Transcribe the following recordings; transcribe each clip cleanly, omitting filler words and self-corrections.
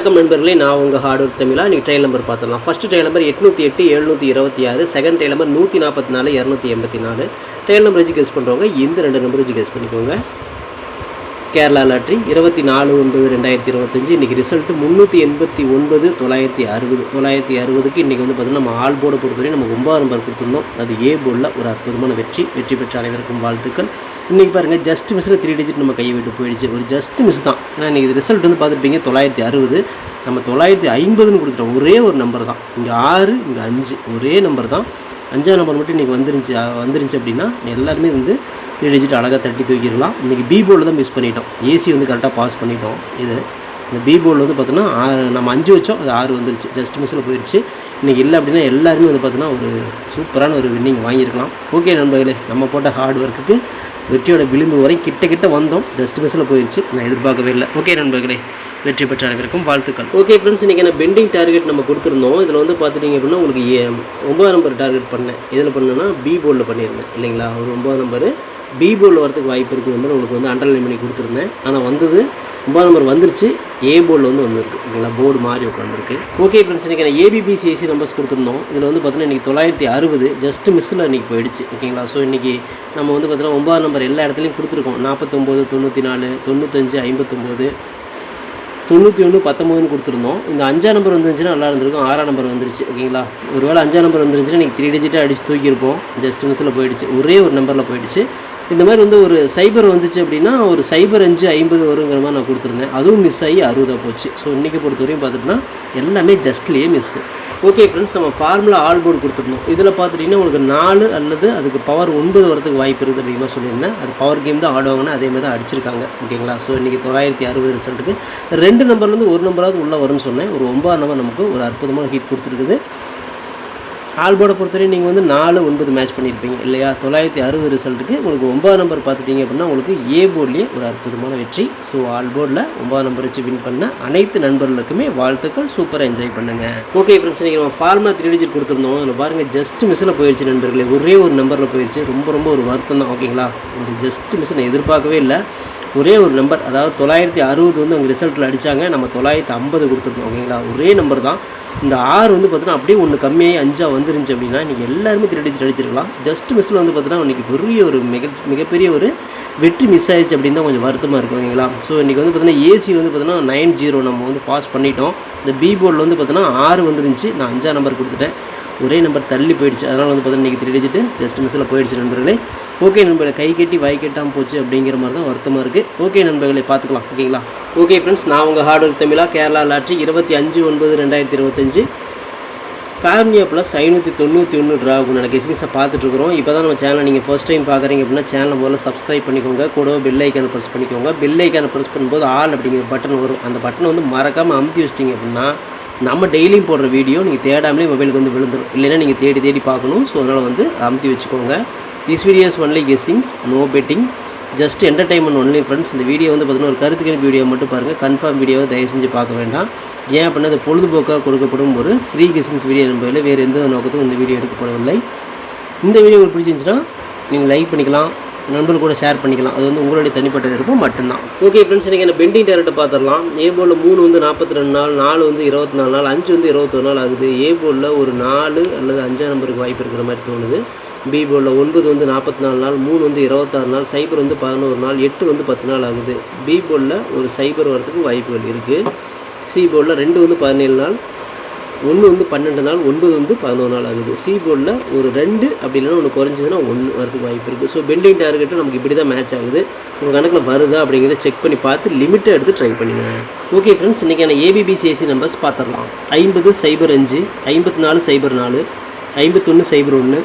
வணக்கம் நண்பர்களே, நான் உங்கள் ஹார்ட் ஒர்க் தமிழா. இன்றைக்கி ட்ரையல் நம்பர் பார்த்துடலாம். First trial number 808 726, second trial number 144 284. Trial number வச்சு கெஸ் பண்ணுறவங்க இந்த 2 நம்பர் வச்சு கெஸ் பண்ணிக்கோங்க. கேரளா லாட்ரி 24/9/2025. இன்றைக்கி ரிசல்ட்டு 389,960. 960க்கு இன்றைக்கி வந்து பார்த்திங்கன்னா நம்ம ஆல் போர்டை பொறுத்தவரை நம்ம 9 நம்பர் கொடுத்துருந்தோம். அது ஏ போர்டில் ஒரு அற்புதமான வெற்றி பெற்ற அனைவருக்கும் வாழ்த்துக்கள். இன்றைக்கி பாருங்கள், ஜஸ்ட் மிஸ்ஸில் 3 டிஜிட் நம்ம கையை விட்டு போயிடுச்சு. ஒரு ஜஸ்ட் மிஸ் தான். ஏன்னா இன்றைக்கி ரிசல்ட் வந்து பார்த்துருப்பீங்க 960. நம்ம 950ன்னு கொடுத்துட்டோம். ஒரே ஒரு நம்பர் தான். இங்கே 6, இங்கே 5, ஒரே நம்பர் தான். 5ஆம் நம்பர் மட்டும் இன்றைக்கி வந்துருந்துச்சு அப்படின்னா எல்லாருமே வந்து 3 டிஜிட் அழகாக தட்டி தூக்கிடலாம். இன்றைக்கி பி போர்டில் தான் மிஸ் பண்ணிட்டோம். ஏசி வந்து கரெக்டாக பாஸ் பண்ணிட்டோம். இந்த பி போர்டில் வந்து பார்த்தோன்னா நம்ம 5 வச்சோம், அது 6 வந்துருச்சு. ஜஸ்ட் மிஸ்ஸில் போயிடுச்சு. இன்றைக்கி இல்லை அப்படின்னா எல்லாருமே வந்து பார்த்தோன்னா ஒரு சூப்பரான ஒரு வின்னிங் வாங்கியிருக்கலாம். ஓகே நண்பர்களே, நம்ம போட்ட ஹார்ட் ஒர்க்குக்கு வெற்றியோட விளிம்பு வரை கிட்ட வந்தோம். ஜஸ்ட் மிஸ்ஸில் போயிடுச்சு. நான் எதிர்பார்க்கவே இல்லை. ஓகே நண்பர்களே, வெற்றி பெற்ற அனைவருக்கும் வாழ்த்துக்கள். ஓகே ஃப்ரெண்ட்ஸ், இன்றைக்கி என்ன பெண்டிங் டார்கெட் நம்ம கொடுத்துருந்தோம். இதில் வந்து பார்த்துட்டிங்க அப்படின்னா உங்களுக்கு 9 நம்பர் டார்கெட் பண்ணேன். இதில் பண்ணேன்னா பி போர்டில் பண்ணியிருந்தேன் இல்லைங்களா. ஒரு 9 நம்பரு பி போர்டில் வரதுக்கு வாய்ப்பு இருக்குது மாதிரி உங்களுக்கு வந்து அண்டர்லைன் பண்ணி கொடுத்துருந்தேன். ஆனால் வந்தது 9 நம்பர் வந்துருச்சு. ஏ போர்டில் வந்து வந்துருக்கு இல்லைங்களா. போர்டு மாறி உட்காந்துருக்கு. ஓகே ஃப்ரெண்ட்ஸ், இன்றைக்கி நான் ஏபிபிசிஐசி நம்பர்ஸ் கொடுத்துருந்தோம். இதில் வந்து பார்த்தீங்கன்னா இன்றைக்கி 960 ஜஸ்ட் மிஸ்ஸில் இன்றைக்கி போயிடுச்சு ஓகேங்களா. ஸோ இன்றைக்கி நம்ம வந்து பார்த்தீங்கன்னா 9 நம்பர் எல்லா இடத்துலையும் கொடுத்துருக்கோம். 49, 94, 95, 59, 91, 19 கொடுத்துருந்தோம். இந்த 5ஆம் நம்பர் வந்துருந்துச்சுன்னா நல்லா இருந்திருக்கும். 6ஆம் நம்பர் வந்துருச்சு ஓகேங்களா. ஒருவேளை 5ஆம் நம்பர் வந்துருச்சுன்னா நீங்கள் 3 டிஜிட்டாக அடித்து தூக்கியிருப்போம். ஜஸ்ட் மிஸ்ஸில் போயிடுச்சு. ஒரே ஒரு நம்பரில் போயிடுச்சு. இந்த மாதிரி வந்து ஒரு சைபர் வந்துச்சு அப்படின்னா ஒரு சைபர் 5 50 வருங்கிற மாதிரி நான் கொடுத்துருந்தேன். அதுவும் மிஸ் ஆகி 60 போச்சு. ஸோ இன்றைக்கி பொறுத்தவரையும் பார்த்துட்டுனா எல்லாமே ஜஸ்ட்லேயே மிஸ்ஸு. ஓகே ஃப்ரெண்ட்ஸ், நம்ம ஃபார்முலா ஆல் போர்டு கொடுத்துருந்தோம். இதில் பார்த்துட்டிங்கன்னா உங்களுக்கு 4 அல்லது அதுக்கு பவர் 9 வரதுக்கு வாய்ப்பு இருக்குது அப்படிங்கிற மாதிரி சொல்லியிருந்தேன். அது பவர் கேம் தான் ஆடுவாங்கன்னா அதே மாதிரி தான் அடிச்சிருக்காங்க ஓகேங்களா. ஸோ இன்றைக்கி 960 ரிசல்ட்டுக்கு 2 நம்பர்லேருந்து ஒரு நம்பராவது உள்ளே வரும்னு சொன்னேன். ஒரு 9 நம்பர் நமக்கு ஒரு அற்புதமான ஹிட் கொடுத்துருக்குது. ஆல் போர்டை பொறுத்தவரை நீங்கள் வந்து 4, 9 மேட்ச் பண்ணியிருப்பீங்க இல்லையா. 960 ரிசல்ட்டுக்கு உங்களுக்கு 9 நம்பர் பார்த்துட்டிங்க அப்படின்னா உங்களுக்கு ஏ போர்ட்லேயே ஒரு அற்புதமான வெற்றி. ஸோ ஆல் போர்டில் 9 நம்பர் வச்சு வின் பண்ண அனைத்து நண்பர்களுக்குமே வாழ்த்துக்கள். சூப்பராக என்ஜாய் பண்ணுங்கள். ஓகே ஃப்ரெண்ட்ஸ், இன்றைக்கி நம்ம ஃபார்முலா 3 டிஜிட் கொடுத்துருந்தோம். அதில் பாருங்கள் ஜஸ்ட் மிஸ்ஸில் போயிடுச்சு நண்பர்களே. ஒரே ஒரு நம்பரில் போயிடுச்சு. ரொம்ப ஒரு வருத்தம் தான் ஓகேங்களா. ஒரு ஜஸ்ட் மிஸ் நான் எதிர்பார்க்கவே இல்லை. ஒரே ஒரு நம்பர், அதாவது 960 வந்து அவங்க ரிசல்ட்டில் அடித்தாங்க. நம்ம 950 கொடுத்துருந்தோம் ஓகேங்களா. ஒரே நம்பர் தான். இந்த 6 வந்து பார்த்தீங்கன்னா அப்படியே ஒன்று கம்மியாகி 5 வந்துருந்துச்சு அப்படின்னா நீங்கள் எல்லாருமே 3 டிஜிட் அடிச்சிருக்கலாம். ஜஸ்ட் மிஸ்ஸில் வந்து பார்த்தீங்கன்னா இன்றைக்கி பெரிய ஒரு மிகப்பெரிய ஒரு வெற்றி மிஸ் ஆயிடுச்சு அப்படின்னு தான் கொஞ்சம் வருத்தமாக இருக்கும் ஓகேங்களா. ஸோ இன்றைக்கி வந்து பார்த்தீங்கன்னா ஏசி வந்து பார்த்தீங்கன்னா 90 நம்ம வந்து பாஸ் பண்ணிட்டோம். இந்த பி போர்டில் வந்து பார்த்தீங்கன்னா 6 வந்துருந்துச்சு. நான் 5ஆம் நம்பர் கொடுத்துட்டேன். ஒரே நம்பர் தள்ளி போயிடுச்சு. அதனால் வந்து பார்த்தீங்கன்னா இன்றைக்கி 3 டிஜிட்டு ஜஸ்ட் மிஸ்ஸில் போயிடுச்சு நண்பர்களே. ஓகே நண்பர்களே, கை கட்டி வாய் கட்டாமல் போச்சு அப்படிங்கிற மாதிரி தான் வருத்தமாக இருக்குது. ஓகே நண்பர்களே, பார்த்துக்கலாம் ஓகேங்களா. ஓகே ஃப்ரெண்ட்ஸ், நான் உங்கள் ஹார்ட் ஒர்க் தமிழா. கேரளா லாட்ரி 25/9/2025 கார்னியா ப்ளஸ் 591 ட்ராவுக்கு நான் கெஸிங்ஸை பார்த்துட்ருக்குறோம். இப்போ தான் நம்ம சேனலை நீங்கள் ஃபர்ஸ்ட் டைம் பார்க்குறீங்க அப்படின்னா சேனலை முதல்ல சப்ஸ்கிரைப் பண்ணிக்கோங்க. கூடவே பெல் ஐக்கானை ப்ரெஸ் பண்ணிக்கோங்க. பெல் ஐக்கானை ப்ரெஸ் பண்ணும்போது ஆல் அப்படிங்கிற பட்டன் வரும். அந்த பட்டனை வந்து மறக்காமல் அமுத்தி வச்சிட்டிங்க அப்படின்னா நம்ம டெய்லியும் போடுற வீடியோ நீங்கள் தேடாமலே மொபைலுக்கு வந்து விழுந்துடும். இல்லைன்னா நீங்கள் தேடி பார்க்கணும். ஸோ அதனால் வந்து அமுத்தி வச்சுக்கோங்க. This videos only guessings, no betting, just entertainment only friends. இந்த வீடியோ வந்து பார்த்தீங்கன்னா ஒரு கருத்துக்கணிப்பு வீடியோ மட்டும் பாருங்கள். கன்ஃபார்ம் வீடியோவை தயவு செஞ்சு பார்க்க வேண்டாம். ஏன் அப்படின்னா அது பொழுதுபோக்காக கொடுக்கப்படும் ஒரு ஃப்ரீ கெஸ்ஸிங்ஸ் வீடியோ என்பதில் வேறு எந்த நோக்கத்துக்கும் இந்த வீடியோ எடுக்கப்படவில்லை. இந்த வீடியோ உங்களுக்கு பிடிச்சிருந்துச்சுன்னா நீங்கள் லைக் பண்ணிக்கலாம், நண்பர்கள் கூட ஷேர் பண்ணிக்கலாம். அது வந்து உங்களுடைய தனிப்பட்ட விருப்பம் மட்டும்தான். ஓகே ஃப்ரெண்ட்ஸ், இன்றைக்கி என்ன பெண்டிங் டார்கெட்டை பார்த்துடலாம். ஏ போர்டில் 3 வந்து 42 நாள், 4 வந்து 24 நாள், 5 வந்து 21 நாள் ஆகுது. ஏ போர்டில் ஒரு 4 அல்லது 5ஆம் நம்பருக்கு வாய்ப்பு இருக்கிற மாதிரி தோணுது. பி போர்டில் 9 வந்து 44 நாள், 3 வந்து 26 நாள், சைபர் வந்து 11 நாள், 8 வந்து 10 நாள் ஆகுது. பி போர்டில் ஒரு சைபர் வரத்துக்கு வாய்ப்புகள் இருக்குது. சி போர்டில் 2 வந்து 17 நாள், 1 வந்து 12 நாள், 9 வந்து 11 நாள் ஆகுது. சி போர்டில் ஒரு 2 அப்படி இல்லைன்னா ஒன்று குறைஞ்சதுன்னா 1 வரதுக்கு வாய்ப்பு இருக்குது. ஸோ பெண்டிங் டார்கெட்டு நமக்கு இப்படி தான் மேட்ச் ஆகுது. உங்கள் கணக்கில் வருதா அப்படிங்கிறத செக் பண்ணி பார்த்து லிமிட்டை எடுத்து ட்ரை பண்ணுங்க. ஓகே ஃப்ரெண்ட்ஸ், இன்றைக்கான ஏபிபிசிஐசி நம்பர்ஸ் பார்த்துடலாம். 50/05, 54/04, 51/01,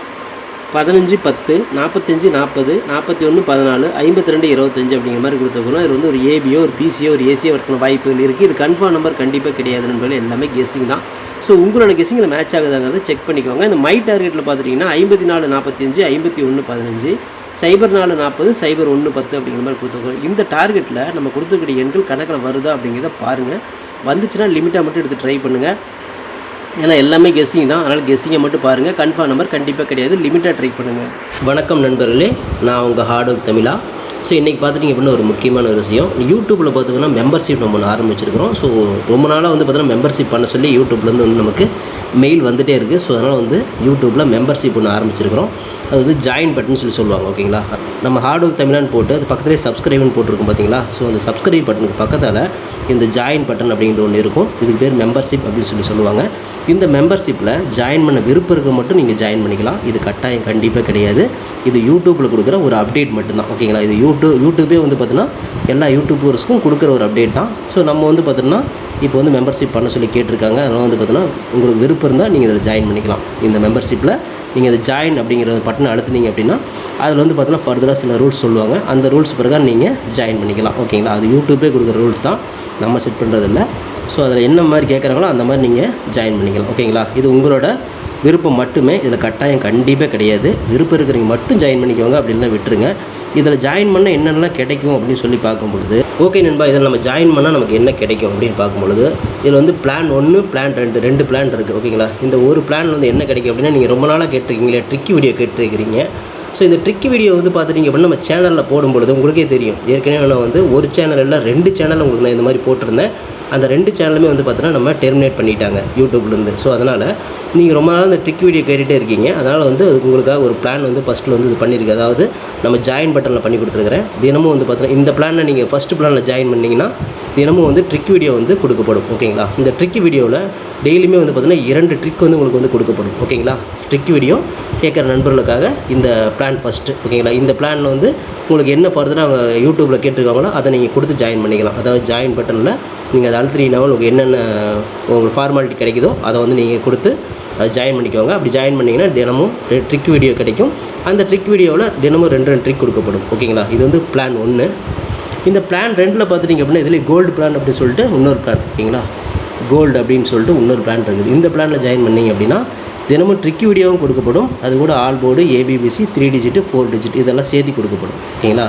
15/10, 45/40, 41/14, 52/25 அப்படிங்கிற மாதிரி கொடுத்துருக்கணும். இது வந்து ஒரு ஏபியோ ஒரு பிசியோ ஒரு ஏசியோ வரதுக்கான வாய்ப்புகள் இருக்குது. இது கன்ஃபார்ம் நம்பர் கண்டிப்பாக கிடையாது நண்பர்களே. எல்லாமே கெஸ்ஸிங் தான். ஸோ உங்களோட கெஸ்ஸிங்கில் மேட்ச் ஆகுதாங்கிறத செக் பண்ணிக்கோங்க. இந்த மை டார்கெட்டில் பார்த்துட்டிங்கன்னா 54/45, 51/15, சைபர் 4/40, சைபர் 1/10 அப்படிங்கிற மாதிரி கொடுத்துருக்கோம். இந்த டார்கெட்டில் நம்ம கொடுத்துக்கூடிய எண்கள் கணக்கில் வருதா அப்படிங்கிறத பாருங்கள். வந்துச்சுன்னா லிமிட்டாக மட்டும் எடுத்து ட்ரை பண்ணுங்கள். ஏன்னா எல்லாமே கெஸ்ஸிங் தான். அதனால் கெஸ்ஸிங்கை மட்டும் பாருங்கள். கன்ஃபார்ம் நம்பர் கண்டிப்பாக கிடையாது. லிமிட்டாக ட்ரை பண்ணுங்கள். வணக்கம் நண்பர்களே, நான் உங்கள் ஹார்ட் ஒர்க் தமிழா. ஸோ இன்றைக்கி பார்த்துட்டிங்க அப்படின்னா ஒரு முக்கியமான ஒரு விஷயம், யூடியூப்பில் பார்த்திங்கன்னா மெம்பர்ஷிப் நம்ம ஒன்று ஆரம்பிச்சிருக்கிறோம். ஸோ ரொம்ப நாளாக வந்து பார்த்திங்கன்னா மெம்பர்ஷிப் பண்ண சொல்லி யூடியூப்லேருந்து வந்து நமக்கு மெயில் வந்துகிட்டே இருக்குது. ஸோ அதனால் வந்து யூடியூப்பில் மெம்பர்ஷிப் ஒன்று ஆரம்பிச்சிருக்கிறோம். அது வந்து ஜாயின் பட்டன் சொல்லி சொல்லுவாங்க. ஓகேங்களா, நம்ம ஹார்ட் ஒர்க் தமிழான்னு போட்டு அது பக்கத்துலேயே சப்ஸ்கிரைப்னு போட்டிருக்கும் பார்த்தீங்களா. ஸோ அந்த சப்ஸ்கிரைப் பட்டனுக்கு பக்கத்தில் இந்த ஜாயின் பட்டன் அப்படிங்கிற ஒன்று இருக்கும். இதுக்கு பேர் மெம்பர்ஷிப் அப்படின்னு சொல்லி சொல்லுவாங்க. இந்த மெம்பர்ஷிப்பில் ஜாயின் பண்ண விருப்பம் இருக்க மட்டும் நீங்கள் ஜாயின் பண்ணிக்கலாம். இது கட்டாயம் கண்டிப்பாக கிடையாது. இது யூடியூப்பில் கொடுக்குற ஒரு அப்டேட் மட்டும்தான். ஓகேங்களா, இது யூடியூபே வந்து பார்த்தீங்கன்னா எல்லா யூடியூபர்ஸ்க்கும் கொடுக்குற ஒரு அப்டேட் தான். ஸோ நம்ம வந்து பார்த்தீங்கன்னா இப்போ வந்து மெம்பர்ஷிப் பண்ண சொல்லி கேட்டிருக்காங்க. அதனால் வந்து பார்த்தீங்கன்னா உங்களுக்கு விருப்பம் இருந்தால் நீங்கள் இதில் ஜாயின் பண்ணிக்கலாம். இந்த மெம்பர்ஷிப்பில் நீங்கள் அதை ஜாயின் அப்படிங்கிற பட்டனை அழுத்துனீங்க அப்படின்னா அதில் வந்து பார்த்தீங்கன்னா ஃபர்தராக சில ரூல்ஸ் சொல்லுவாங்க. அந்த ரூல்ஸ் பிரகாரம் நீங்கள் ஜாயின் பண்ணிக்கலாம். ஓகேங்களா, அது யூடியூபே கொடுக்குற ரூல்ஸ் தான், நம்ம செட் பண்ணுறதில்ல. ஸோ அதில் என்ன மாதிரி கேட்குறாங்களோ அந்த மாதிரி நீங்கள் ஜாயின் பண்ணிக்கலாம். ஓகேங்களா, இது உங்களோட விருப்பம் மட்டுமே, இதில் கட்டாயம் கண்டிப்பாக கிடையாது. விருப்பம் இருக்கிறவங்க மட்டும் ஜாயின் பண்ணிக்கோங்க, அப்படின்லாம் விட்டுருங்க. இதில் ஜாயின் பண்ணால் என்னென்னலாம் கிடைக்கும் அப்படின்னு சொல்லி பார்க்கும்பொழுது, ஓகே நண்பா, இதில் நம்ம ஜாயின் பண்ணால் நமக்கு என்ன கிடைக்கும் அப்படின்னு பார்க்கும்பொழுது, இதில் வந்து பிளான் 1 பிளான் 2 2 பிளான் இருக்குது. ஓகேங்களா, இந்த ஒரு பிளான் வந்து என்ன கிடைக்கும் அப்படின்னா, நீங்கள் ரொம்ப நாளாக கேட்டிருக்கீங்களே ட்ரிக்கி வீடியோ கேட்டிருக்கிறீங்க. ஸோ இந்த ட்ரிக்கி வீடியோ வந்து பார்த்துட்டிங்க அப்படின்னா நம்ம சேனலில் போடும்பொழுது உங்களுக்கே தெரியும். ஏற்கனவே நான் வந்து ஒரு சேனல் இல்லை 2 சேனல் உங்களுக்கு நான் இந்த மாதிரி போட்டிருந்தேன். அந்த 2 சேனலுமே வந்து பார்த்தீங்கன்னா நம்ம டெர்மினேட் பண்ணிட்டாங்க யூடியூப்லேருந்து. ஸோ அதனால் நீங்கள் ரொம்ப நாள் இந்த ட்ரிக் வீடியோ கேட்டுகிட்டே இருக்கீங்க. அதனால் வந்து உங்களுக்காக ஒரு பிளான் வந்து ஃபஸ்ட்டில் வந்து இது பண்ணியிருக்கு. அதாவது நம்ம ஜாயின் பட்டனில் பண்ணி கொடுத்துருக்குறேன். தினமும் வந்து பார்த்தீங்கன்னா இந்த பிளானை நீங்கள் ஃபஸ்ட்டு பிளானில் ஜாயின் பண்ணிங்கன்னா தினமும் வந்து ட்ரிக் வீடியோ வந்து கொடுக்கப்படும். ஓகேங்களா, இந்த ட்ரிக் வீடியோவில் டெய்லியுமே வந்து பார்த்தீங்கன்னா 2 ட்ரிக் வந்து உங்களுக்கு வந்து கொடுக்கப்படும். ஓகேங்களா, ட்ரிக் வீடியோ கேட்குற நண்பர்களுக்காக இந்த பிளான் ஃபஸ்ட்டு. ஓகேங்களா, இந்த பிளானில் வந்து உங்களுக்கு என்ன ஃபர்தராக அவங்க யூடியூப்பில் கேட்டிருக்காங்களோ அதை நீங்கள் கொடுத்து ஜாயின் பண்ணிக்கலாம். அதாவது ஜாயின் பட்டனில் நீங்கள் அதை அழுத்தினீங்கன்னா உங்களுக்கு என்னென்ன உங்களுக்கு ஃபார்மாலிட்டி கிடைக்குதோ அதை வந்து நீங்கள் கொடுத்து அதை ஜாயின் பண்ணிக்கோங்க. அப்படி ஜாயின் பண்ணிங்கன்னா தினமும் ட்ரிக் வீடியோ கிடைக்கும். அந்த ட்ரிக் வீடியோவில் தினமும் 2 ட்ரிக் கொடுக்கப்படும். ஓகேங்களா, இது வந்து பிளான் 1. இந்த பிளான் 2ல் பார்த்துட்டிங்க அப்படின்னா இதில் கோல்டு பிளான் அப்படின்னு சொல்லிட்டு இன்னொரு பிளான். ஓகேங்களா, கோல்டு அப்படின்னு சொல்லிட்டு இன்னொரு பிளான் இருக்குது. இந்த பிளானில் ஜாயின் பண்ணிங்க அப்படின்னா தினமும் ட்ரிக் வீடியோவும் கொடுக்கப்படும். அது கூட all board, ABBC, 3 digit 4 digit இதெல்லாம் சேர்த்து கொடுக்கப்படும். ஓகேங்களா,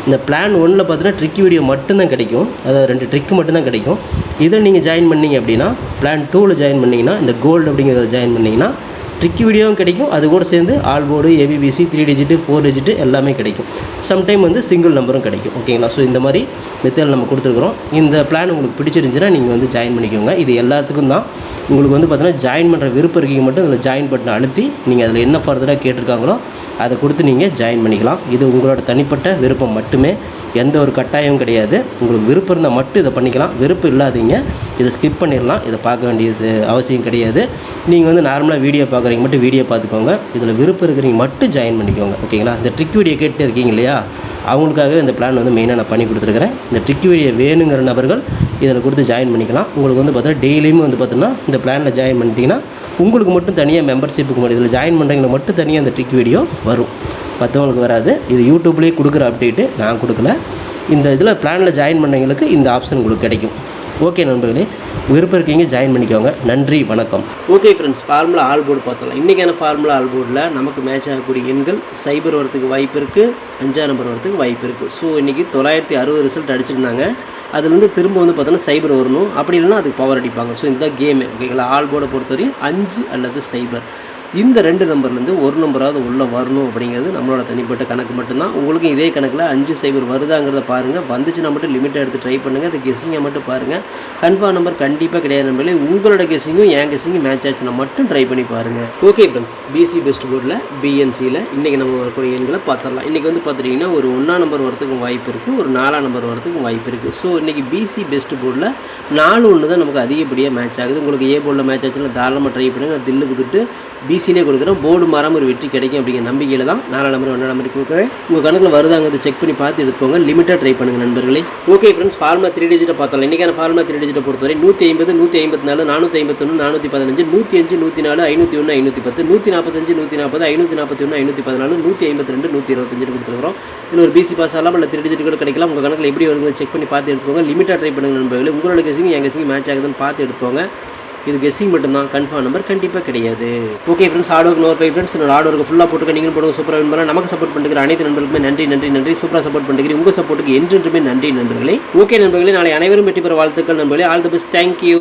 இந்த பிளான் 1ல் பார்த்தீங்கன்னா ட்ரிக் வீடியோ மட்டும்தான் கிடைக்கும். அதாவது 2 ட்ரிக் மட்டும்தான் கிடைக்கும். இதில் நீங்கள் ஜாயின் பண்ணிங்க அப்படின்னா பிளான் 2ல் ஜாயின் பண்ணிங்கன்னா இந்த கோல்டு அப்படிங்கிறத ஜாயின் பண்ணிங்கன்னா ட்ரிக் வீடியோவும் கிடைக்கும். அது கூட சேர்ந்து all board, ABBC, 3 digit 4 digit எல்லாமே கிடைக்கும். சம்டைம் வந்து சிங்கிள் நம்பரும் கிடைக்கும். ஓகேங்களா, ஸோ இந்த மாதிரி மெத்தட் நம்ம கொடுத்துருக்குறோம். இந்த பிளான் உங்களுக்கு பிடிச்சிருந்துச்சுன்னா நீங்கள் வந்து ஜாயின் பண்ணிக்கோங்க. இது எல்லாத்துக்கும் தான். உங்களுக்கு வந்து பார்த்தீங்கன்னா ஜாயின் பண்ணுற விருப்பம் இருக்கீங்க மட்டும் அதில் ஜாயின் பட்டனை அழுத்தி நீங்கள் அதில் என்ன ஃபர்தராக கேட்டிருக்காங்களோ அதை கொடுத்து நீங்கள் ஜாயின் பண்ணிக்கலாம். இது உங்களோட தனிப்பட்ட விருப்பம் மட்டுமே, எந்த ஒரு கட்டாயமும் கிடையாது. உங்களுக்கு விருப்பம் இருந்தால் மட்டும் இதை பண்ணிக்கலாம். விருப்பம் இல்லாதீங்க இதை ஸ்கிப் பண்ணிடலாம். இதை பார்க்க வேண்டியது அவசியம் கிடையாது. நீங்கள் வந்து நார்மலாக வீடியோ பார்க்குறீங்க மட்டும் வீடியோ பார்த்துக்கோங்க. இதில் விருப்பம் இருக்கிறீங்க மட்டும் ஜாயின் பண்ணிக்கோங்க. ஓகேங்களா, இந்த ட்ரிக் வீடியோ கேட்டு இருக்கீங்க இல்லையா, அவங்களுக்காக இந்த பிளான் வந்து மெயினாக நான் பண்ணி கொடுத்துருக்குறேன். இந்த ட்ரிக் வீடியோ வேணுங்கிற நபர்கள் இதில் கொடுத்து ஜாயின் பண்ணிக்கலாம். உங்களுக்கு வந்து பார்த்தீங்கன்னா டெய்லியுமே வந்து பார்த்தீங்கன்னா இந்த பிளானில் ஜாயின் பண்ணிட்டீங்கன்னா உங்களுக்கு மட்டும் தனியாக மெம்பர்ஷிப்புக்கு மட்டும் இதில் ஜாயின் பண்ணுறவங்களுக்கு மட்டும் தனியாக இந்த ட்ரிக் வீடியோ வரும், மற்றவங்களுக்கு வராது. இது யூடியூப்லேயே கொடுக்குற அப்டேட்டு, நான் கொடுக்கல. இந்த இதில் பிளானில் ஜாயின் பண்ணவங்களுக்கு இந்த ஆப்ஷன் உங்களுக்கு கிடைக்கும். ஓகே நண்பர்களே, விருப்பம் இருக்கீங்க ஜாயின் பண்ணிக்கோங்க. நன்றி, வணக்கம். Okay friends, formula all board பார்த்தலாம். இன்றைக்கான ஃபார்முலா ஆல் போர்டில் நமக்கு மேட்ச் ஆகக்கூடிய எண்கள் சைபர் வரத்துக்கு வாய்ப்பு இருக்குது, 5ஆம் நம்பர் வரத்துக்கு வாய்ப்பு இருக்குது. ஸோ இன்றைக்கி 960 ரிசல்ட் அடிச்சிருந்தாங்க. அதுலேருந்து திரும்ப வந்து பார்த்தோன்னா சைபர் வரணும், அப்படி இல்லைன்னா அதுக்கு பவர் அடிப்பாங்க. ஸோ இந்த கேமு ஓகேங்களா, ஆல் போர்டை பொறுத்தவரையும் 5 அல்லது சைபர் இந்த 2 நம்பர்லேருந்து ஒரு நம்பராவது உள்ளே வரணும் அப்படிங்கிறது நம்மளோட தனிப்பட்ட கணக்கு மட்டும்தான். உங்களுக்கும் இதே கணக்கில் 5 சைபர் வருதாங்கிறத பாருங்கள். வந்துச்சுன்னா மட்டும் லிமிட்டை எடுத்து ட்ரை பண்ணுங்கள். அது கெஸ்ஸிங்கை மட்டும் பாருங்கள். கன்ஃபார்ம் நம்பர் கண்டிப்பாக கிடையாது நம்பளே. உங்களோட கெஸ்ஸிங்கும் என் கெஸ்ஸிங்கும் மேட்ச் ஆச்சுன்னா மட்டும் ட்ரை பண்ணி பாருங்கள். ஓகே ஃப்ரெண்ட்ஸ், பிசி பெஸ்ட் போர்டில் பிஎன்சியில் இன்றைக்கி நம்ம வரக்கூடிய எண்களை பார்த்துடலாம். இன்றைக்கி வந்து பார்த்துட்டிங்கன்னா ஒரு 1ஆம் நம்பர் வரத்துக்கும் வாய்ப்பு இருக்குது, ஒரு 4ஆம் நம்பர் வரத்துக்கும் வாய்ப்பு இருக்குது. ஸோ இன்றைக்கி பிசி பெஸ்ட் போர்டில் 4-1 தான் நமக்கு அதிகப்படியாக மேட்ச் ஆகுது. உங்களுக்கு ஏ போர்டில் மேட்ச் ஆச்சுன்னா தாராளமாக ட்ரை பண்ணுங்கள். நான் தில்லுக்கு துட்டு பிசிலே கொடுக்குறேன். போர்டு மாறாமல் ஒரு வெற்றி கிடைக்கும் அப்படிங்கிற நம்பிக்கையில் தான் 4ஆம் நம்பர் 1ஆம் நம்பர் கொடுக்குறேன். உங்கள் கணக்கில் வருதாங்கிறது செக் பண்ணி பார்த்து எடுத்துக்கோங்க. லிமிட்டாக ட்ரை பண்ணுங்கள் நண்பர்களே. ஓகே ஃப்ரெண்ட்ஸ், ஃபார்முலா 3 டிஜிட்டை பார்த்தலாம். இன்றைக்கான ஃபார்முலா 3 டிஜிட்டை பொறுத்தவரை 150, 154, 451, 415, 105, 104, 501, 510, 145, 140, 541, 514, 152, 125 கொடுத்துருக்கிறோம். இதில் ஒரு பிசி பாஸ் ஆகலாம், இல்லை 3 டிஜிட் கூட கிடைக்கலாம். உங்கள் கணக்கில் எப்படி வருது செக் பண்ணி பார்த்து எடுத்துக்கோங்க. லிமிட்டாக ட்ரை பண்ணுங்கள் நண்பர்களே. உங்களோட கெஸ்ஸிங் என் கெஸ்ஸிங் மேட்ச் ஆகுதுன்னு பார்த்து எடுத்துக்கோங்க. இது கெஸ்ஸிங் மட்டும்தான், கன்ஃபார்ம் நம்பர் கண்டிப்பாக கிடையாது. Okay friends, hard work nor bye friends. என்னோட ஹார்ட் ஒர்க்கு ஃபுல்லாக போட்டுக்க நீங்களும் போடுங்க. சூப்பராக வின் பண்ணலாம். நமக்கு சப்போர்ட் பண்ணுற அனைத்து நண்பர்களுமே நன்றி நன்றி நன்றி. சூப்பராக சப்போர்ட் பண்ணுறீங்க. உங்கள் சப்போர்ட்டுக்கு என்றென்றுமே நன்றி நண்பர்களே. ஓகே நண்பர்களே, நாளை அனைவரும் வெற்றி பெற வாழ்த்துக்கள் நண்பர்களே. All the best, thank you.